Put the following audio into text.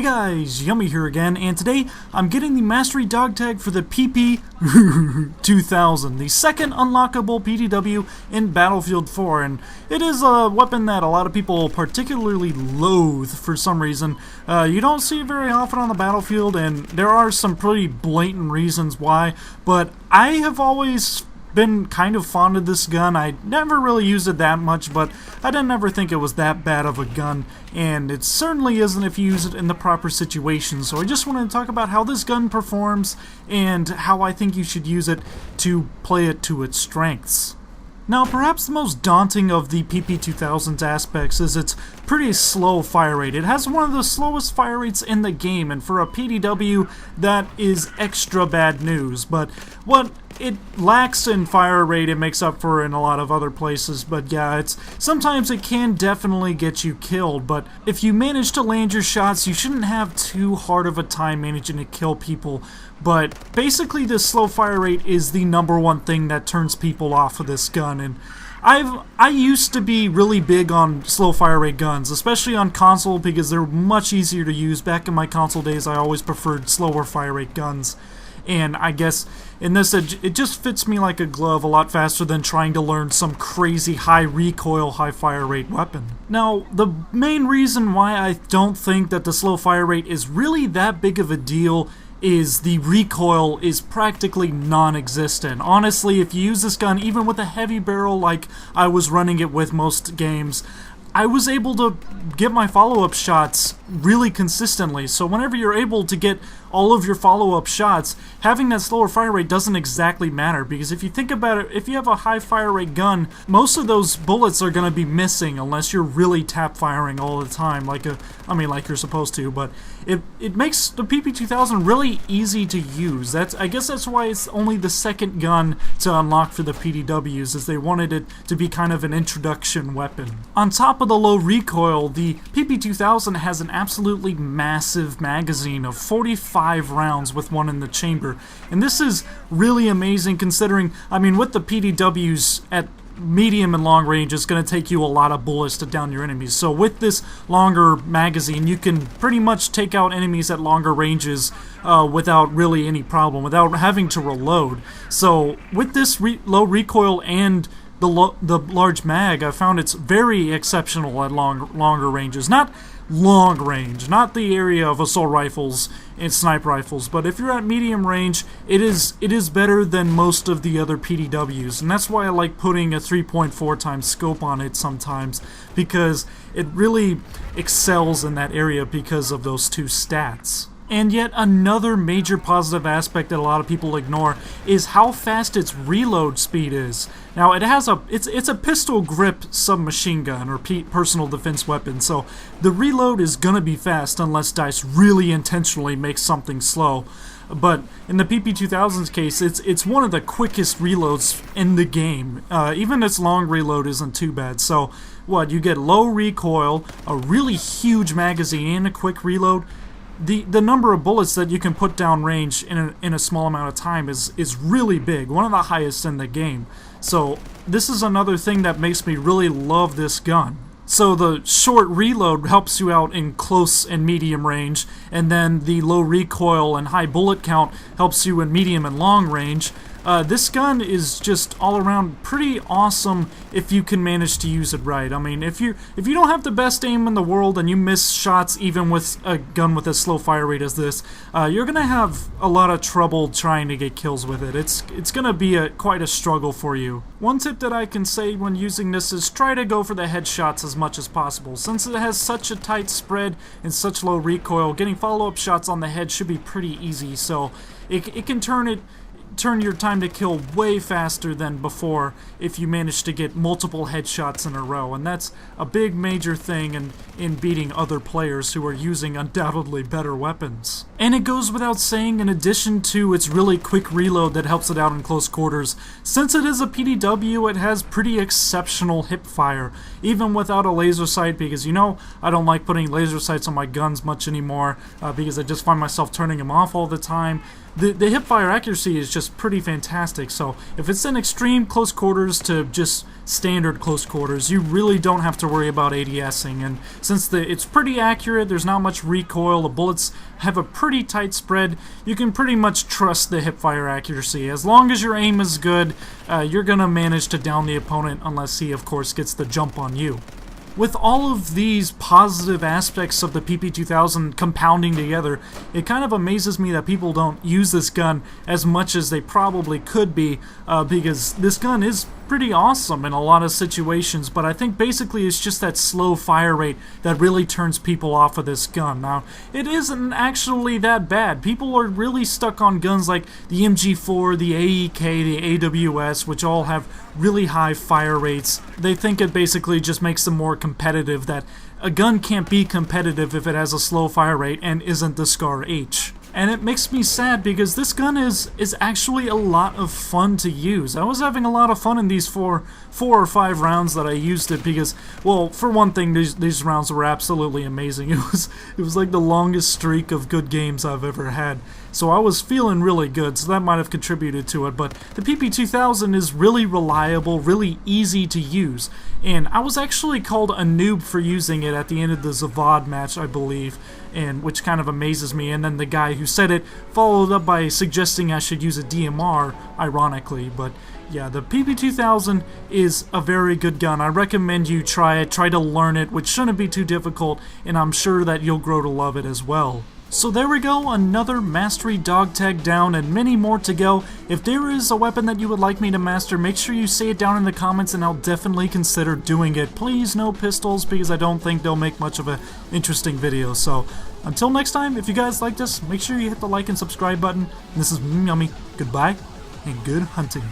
Hey guys, Yummy here again, and today I'm getting the Mastery Dog Tag for the PP-2000, the second unlockable PDW in Battlefield 4, and it is a weapon that a lot of people particularly loathe for some reason. You don't see it very often on the battlefield, and there are some pretty blatant reasons why, but I have always been kind of fond of this gun. I never really used it that much, but I didn't ever think it was that bad of a gun, and it certainly isn't if you use it in the proper situation. So I just wanted to talk about how this gun performs and how I think you should use it to play it to its strengths. Now, perhaps the most daunting of the PP-2000's aspects is its pretty slow fire rate. It has one of the slowest fire rates in the game, and for a PDW, that is extra bad news. But what it lacks in fire rate, it makes up for in a lot of other places. But yeah, sometimes it can definitely get you killed, but if you manage to land your shots, you shouldn't have too hard of a time managing to kill people. But basically, this slow fire rate is the #1 thing that turns people off of this gun, and I used to be really big on slow fire rate guns, especially on console, because they're much easier to use. Back in my console days, I always preferred slower fire rate guns, and I guess in this, it just fits me like a glove a lot faster than trying to learn some crazy high recoil, high fire rate weapon. Now, the main reason why I don't think that the slow fire rate is really that big of a deal is the recoil is practically non-existent. Honestly, if you use this gun even with a heavy barrel like I was running it with most games, I was able to get my follow-up shots really consistently. So whenever you're able to get all of your follow-up shots, having that slower fire rate doesn't exactly matter, because if you think about it, if you have a high fire rate gun, most of those bullets are going to be missing unless you're really tap firing all the time, like you're supposed to. But it makes the PP-2000 really easy to use. I guess that's why it's only the second gun to unlock for the PDWs, is they wanted it to be kind of an introduction weapon. On top of the low recoil, the PP-2000 has an absolutely massive magazine of 45 rounds with one in the chamber, and this is really amazing considering, with the PDWs at medium and long range, it's going to take you a lot of bullets to down your enemies. So with this longer magazine, you can pretty much take out enemies at longer ranges without really any problem, without having to reload. So with this low recoil and the large mag, I found it's very exceptional at longer ranges. Not long range, not the area of assault rifles and sniper rifles, but if you're at medium range, it is better than most of the other PDWs, and that's why I like putting a 3.4 times scope on it sometimes, because it really excels in that area because of those two stats. And yet another major positive aspect that a lot of people ignore is how fast its reload speed is. Now, it's a pistol grip submachine gun or personal defense weapon, so the reload is gonna be fast unless DICE really intentionally makes something slow. But in the PP-2000's case, it's one of the quickest reloads in the game. Even its long reload isn't too bad. So what, you get low recoil, a really huge magazine, and a quick reload. The number of bullets that you can put down range in a small amount of time is really big, one of the highest in the game. So this is another thing that makes me really love this gun. So the short reload helps you out in close and medium range, and then the low recoil and high bullet count helps you in medium and long range. This gun is just all around pretty awesome if you can manage to use it right. If you don't have the best aim in the world and you miss shots even with a gun with a slow fire rate as this, you're gonna have a lot of trouble trying to get kills with it. It's gonna be quite a struggle for you. One tip that I can say when using this is try to go for the headshots as much as possible. Since it has such a tight spread and such low recoil, getting follow-up shots on the head should be pretty easy, so it can turn your time to kill way faster than before if you manage to get multiple headshots in a row, and that's a big major thing in beating other players who are using undoubtedly better weapons. And it goes without saying, in addition to its really quick reload that helps it out in close quarters, since it is a PDW, it has pretty exceptional hip fire, even without a laser sight, because I don't like putting laser sights on my guns much anymore, because I just find myself turning them off all the time. the hip-fire accuracy is just pretty fantastic. So if it's in extreme close quarters to just standard close quarters, you really don't have to worry about ADSing. And since it's pretty accurate, there's not much recoil, the bullets have a pretty tight spread, you can pretty much trust the hip-fire accuracy. As long as your aim is good, you're gonna manage to down the opponent unless he, of course, gets the jump on you. With all of these positive aspects of the PP-2000 compounding together, it kind of amazes me that people don't use this gun as much as they probably could be, because this gun is pretty awesome in a lot of situations, but I think basically it's just that slow fire rate that really turns people off of this gun. Now, it isn't actually that bad. People are really stuck on guns like the MG4, the AEK, the AWS, which all have really high fire rates. They think it basically just makes them more competitive, that a gun can't be competitive if it has a slow fire rate and isn't the SCAR H. And it makes me sad because this gun is actually a lot of fun to use. I was having a lot of fun in these four or five rounds that I used it because, well, for one thing, these rounds were absolutely amazing. It was like the longest streak of good games I've ever had. So I was feeling really good, so that might have contributed to it. But the PP-2000 is really reliable, really easy to use. And I was actually called a noob for using it at the end of the Zavad match, I believe, and which kind of amazes me. And then the guy who said it followed up by suggesting I should use a DMR, ironically. But yeah, the PP-2000 is a very good gun. I recommend you try it, try to learn it, which shouldn't be too difficult, and I'm sure that you'll grow to love it as well. So there we go, another mastery dog tag down and many more to go. If there is a weapon that you would like me to master, make sure you say it down in the comments and I'll definitely consider doing it. Please no pistols, because I don't think they'll make much of an interesting video. So until next time, if you guys like this, make sure you hit the like and subscribe button. This is Yummy. Goodbye and good hunting.